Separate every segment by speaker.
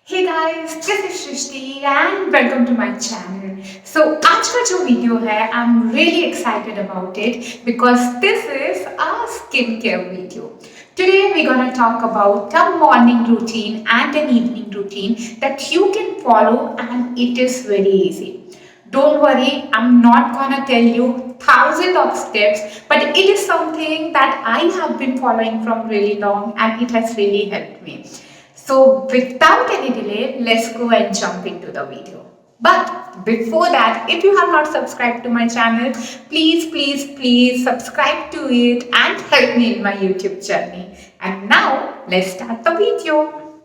Speaker 1: Hey guys, this is Shrishti and welcome to my channel. So आज का जो video है I'm really excited about it because this is a skincare video. Today we're gonna talk about a morning routine and an evening routine that you can follow and it is very easy. Don't worry, I'm not gonna tell you thousands of steps, but it is something that I have been following from really long and it has really helped me. So without any delay, let's go and jump into the video. But before that, if you have not subscribed to my channel, please subscribe to it and help me in my YouTube journey. And now let's start the video.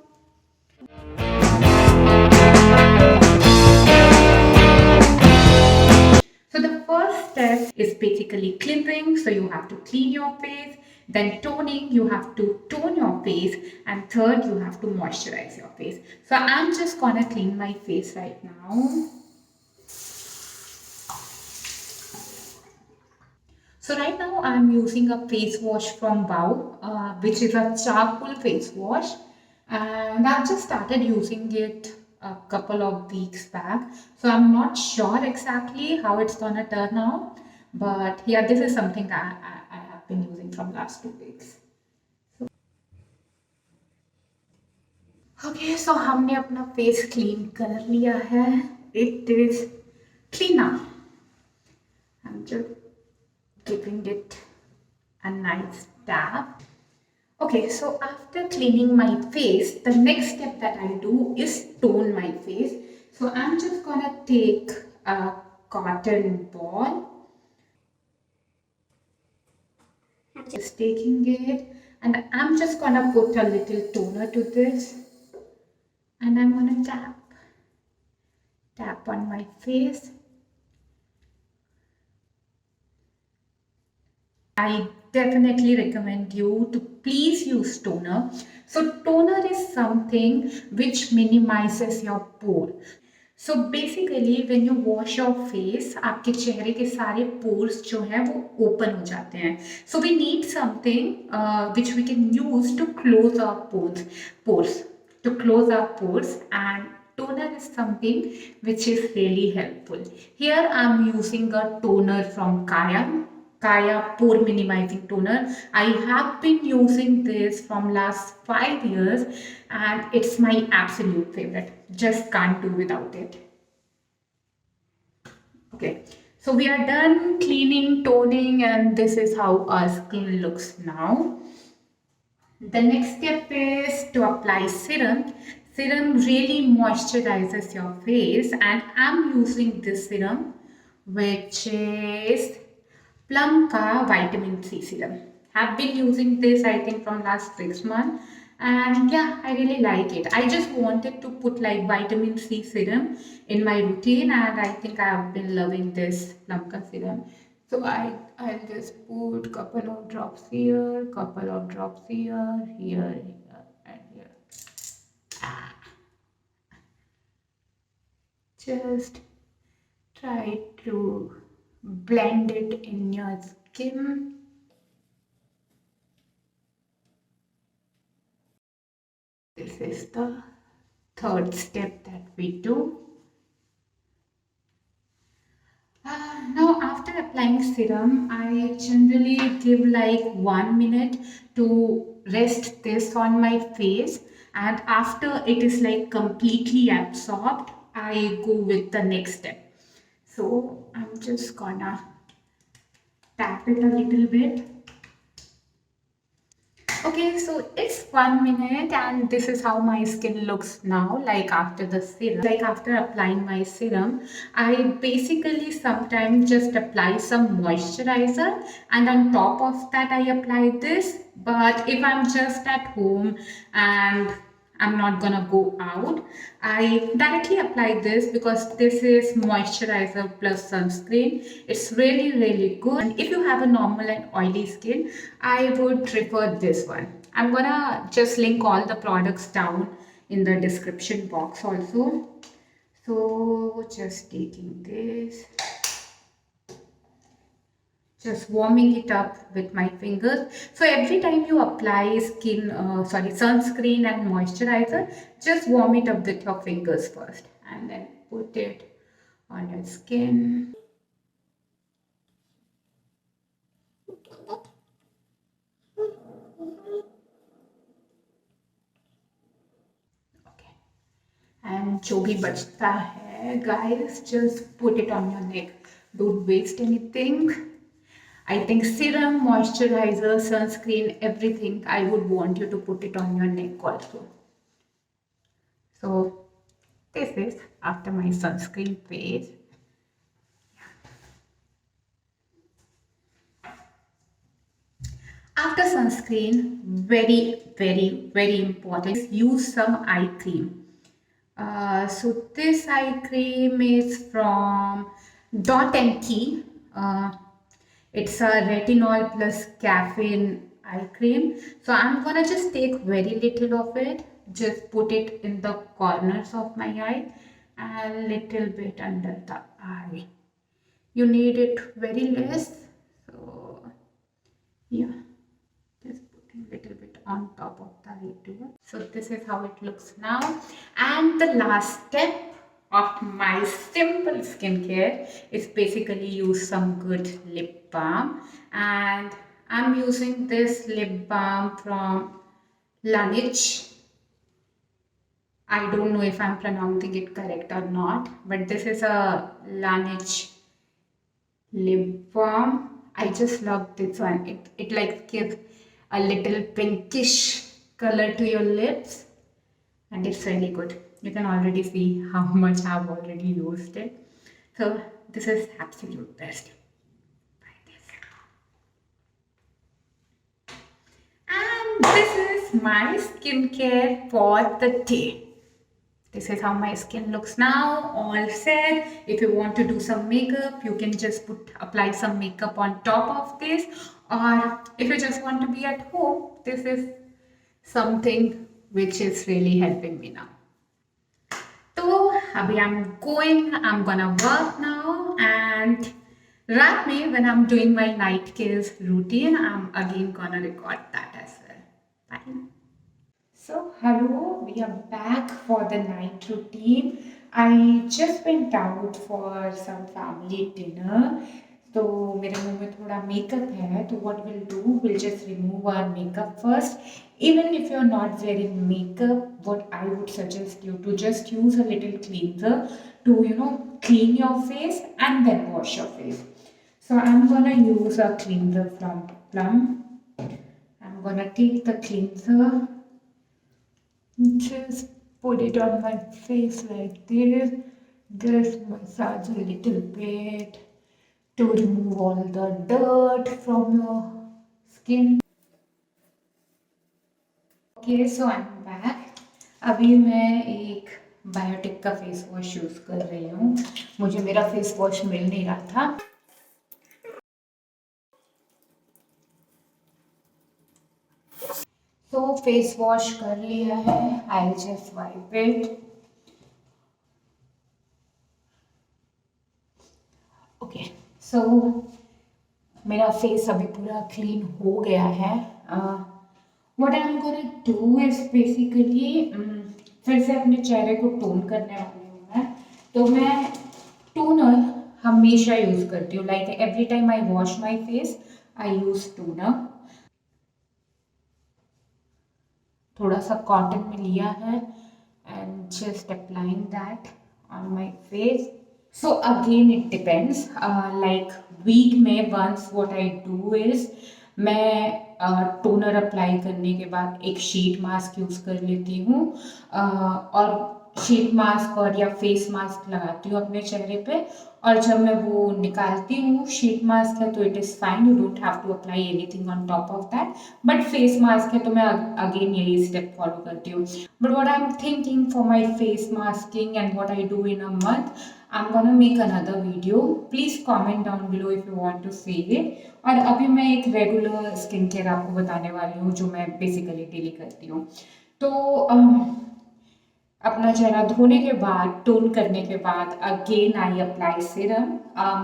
Speaker 1: So the first step is basically cleansing. So you have to clean your face. Then toning, you have to tone your face. And third, you have to moisturize your face. So I'm just gonna clean my face right now. So right now I'm using a face wash from Bow, which is a charcoal face wash. And I've just started using it a couple of weeks back. So I'm not sure exactly how it's gonna turn out. But yeah, this is something I have been using from last 2 weeks. Okay, so हमने अपना face clean कर लिया है. It is clean now. I'm just giving it a nice dab. Okay, so after cleaning my face, the next step that I do is tone my face. So I'm just gonna take a cotton ball. Just taking it and I'm just gonna put a little toner to this and I'm gonna tap on my face. I definitely recommend you to please use toner. So toner is something which minimizes your pore. So basically when you wash your face, आपके चेहरे के सारे pores जो हैं वो open हो जाते हैं. So we need something which we can use to close our pores, and toner is something which is really helpful. Here I'm using a toner from Kaya Pore Minimizing Toner. I have been using this from last 5 years and it's my absolute favorite. Just can't do without it. Okay, so we are done cleaning, toning, and this is how our skin looks now. The next step is to apply serum. Serum really moisturizes your face and I'm using this serum which is Plum Ka Vitamin C Serum. Have been using this I think from last 6 months and yeah, I really like it. I just wanted to put like vitamin C serum in my routine and I think I have been loving this Plum Ka serum. So I'll just put couple of drops here, couple of drops here, here, and here. Just try to blend it in your skin. This is the third step that we do. Now after applying serum, I generally give like 1 minute to rest this on my face and after it is like completely absorbed, I go with the next step. So I'm just gonna tap it a little bit. Okay, so it's 1 minute and this is how my skin looks now, like after the serum. Like after applying my serum, I basically sometimes just apply some moisturizer and on top of that I apply this. But if I'm just at home and I'm not gonna go out, I directly apply this because this is moisturizer plus sunscreen. It's really good and if you have a normal and oily skin, I would prefer this one. I'm gonna just link all the products down in the description box also. So just taking this. just warming it up with my fingers. So every time you apply sunscreen and moisturizer, just warm it up with your fingers first and then put it on your skin. Okay. And जो भी बचता है, guys, just put it on your neck. Don't waste anything. I think serum, moisturizer, sunscreen, everything, I would want you to put it on your neck also. So this is after my sunscreen phase. After sunscreen, very important, use some eye cream. So this eye cream is from Dot and Key. It's a retinol plus caffeine eye cream. So I'm gonna just take very little of it, just put it in the corners of my eye and little bit under the eye. You need it very less. So yeah, just putting a little bit on top of the eye too. So this is how it looks now. And the last step of my simple skincare is basically use some good lip balm, and I'm using this lip balm from Laneige. I don't know if I'm pronouncing it correct or not, but this is a Laneige lip balm. I just love this one. It like gives a little pinkish color to your lips, and it's really good. You can already see how much I've already used it. So this is absolute best. And this is my skincare for the day. This is how my skin looks now, all set. If you want to do some makeup, you can just apply some makeup on top of this. Or if you just want to be at home, this is something which is really helping me now. So abhi I'm gonna work now, and रात में when I'm doing my night care routine, I'm again gonna record that as well. Bye. So hello, we are back for the night routine. I just went out for some family dinner. तो मेरे मुंह में थोड़ा makeup है, तो what we'll do, we'll just remove our makeup first. Even if you're not wearing makeup, what I would suggest you to just use a little cleanser to clean your face and then wash your face. So I'm gonna use a cleanser from Plum. I'm gonna take the cleanser, just put it on my face like this, just massage a little bit to remove all the dirt from your skin. Okay, so I'm back. अभी मैं एक biotic का face wash use कर रही हूँ. मुझे मेरा face wash मिल नहीं रहा था. तो फेस वॉश कर लिया है. I'll just wipe it. Okay, so मेरा फेस अभी पूरा क्लीन हो गया है. What I'm gonna do is basically फिर से अपने चेहरे को टोन करने वाली हूँ मैं. तो मैं टोनर हमेशा यूज़ करती हूँ. Like every time I wash my face I use toner. थोड़ा सा कॉटन में लिया है and just applying that on my face. So again it depends. Like week में once what I do is मैं टोनर अप्लाई करने के बाद एक शीट मास्क यूज़ कर लेती हूँ. और शीट मास्क और या फेस मास्क लगाती हूँ अपने चेहरे पे. और जब मैं वो निकालती हूँ, शीट मास्क है तो it is fine, you don't have to apply anything on top of that. But face mask है तो मैं अगेन यही स्टेप फॉलो करती हूँ. But what I am thinking for my face masking and what I do in a month, I'm gonna make another video. Please comment down below if you want to see it. और अभी मैं एक regular skin care आपको बताने वाली हूँ जो मैं बेसिकली डेली करती हूँ. तो अपना चेहरा धोने के बाद, टोन करने के बाद again I apply serum.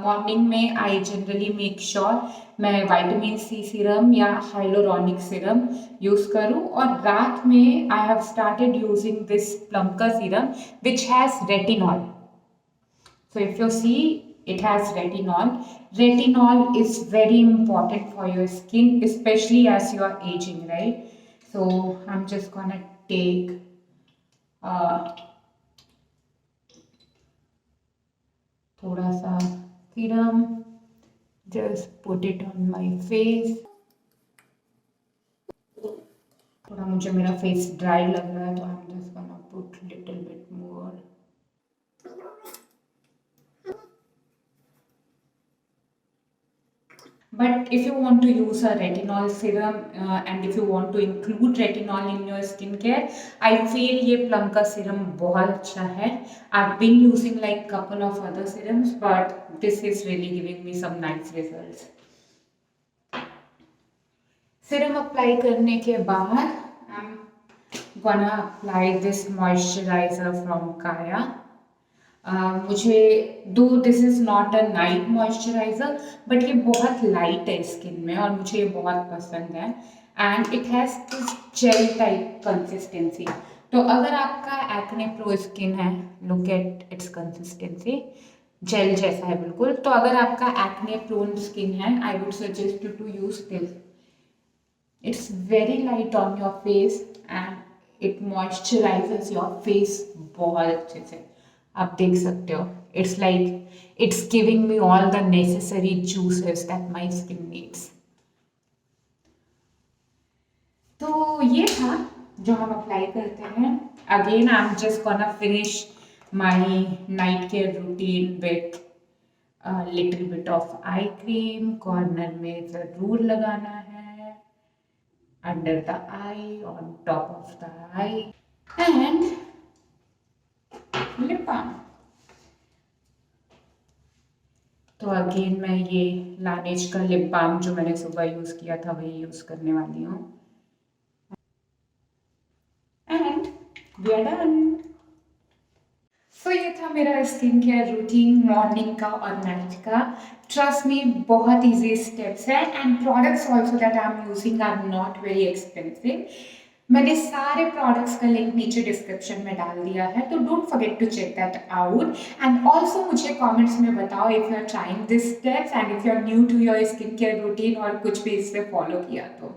Speaker 1: Morning में आई जनरली मेक श्योर मैं विटामिन सी सीरम या हाइलोरॉनिक सीरम यूज़ करूं, और रात में I have started using this Plum का serum which has retinol. So if you see, it has retinol. Retinol is very important for your skin, especially as you are aging, right? So I'm just gonna take थोड़ा सा serum, just put it on my face. थोड़ा मुझे मेरा face dry लग रहा है, तो I'm just gonna put little bit more. But if you want to use a retinol serum and if you want to include retinol in your skincare, I feel ये plum का serum बहुत अच्छा है. I've been using like couple of other serums, but this is really giving me some nice results. Serum apply करने के बाद I'm gonna apply this moisturizer from Kaya. मुझे दो this is not a night moisturiser, but ये बहुत light है skin में और मुझे ये बहुत पसंद है, and it has this gel type consistency. तो अगर आपका एक्ने प्रो स्किन है, look at its consistency, gel जैसा है बिल्कुल. तो अगर आपका एक्ने प्रोन स्किन है, I would suggest you to use this. It's very light on your face and it moisturises your face बहुत अच्छे से. आप देख सकते हो, it's like it's giving me all the necessary juices that my skin needs. तो ये था जो हम अप्लाई करते हैं. Again I am just gonna finish my night care routine with little bit of eye cream. Corner में जरूर लगाना है, under the eye, on top of the eye, and lip balm. तो अगेन मैं ये लानेज का लिप बाम जो मैंने सुबह यूज किया था वही यूज करने वाली हूँ, एंड वी आर डन. सो ये था मेरा स्किन केयर रूटीन मॉर्निंग का और नाइट का. ट्रस्ट मी, बहुत इजी स्टेप्स है, and products also that I am using are not very expensive. मैंने सारे प्रोडक्ट्स का लिंक नीचे डिस्क्रिप्शन में डाल दिया है, तो don't forget to check that out. And also मुझे कमेंट्स में बताओ if you are trying this steps and if you are new to your skin care routine और कुछ भी इससे फॉलो किया तो.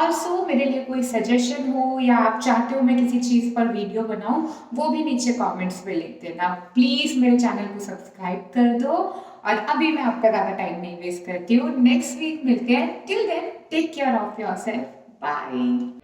Speaker 1: ऑल्सो मेरे लिए कोई सजेशन हो या आप चाहते हो मैं किसी चीज़ पर वीडियो बनाऊं, वो भी नीचे कमेंट्स में लिख देना. प्लीज़ मेरे चैनल को सब्सक्राइब कर दो, और अभी मैं आपका ज़्यादा टाइम नहीं वेस्ट करती हूँ. नेक्स्ट वीक मिलते हैं. Till then take care of yourself. Bye.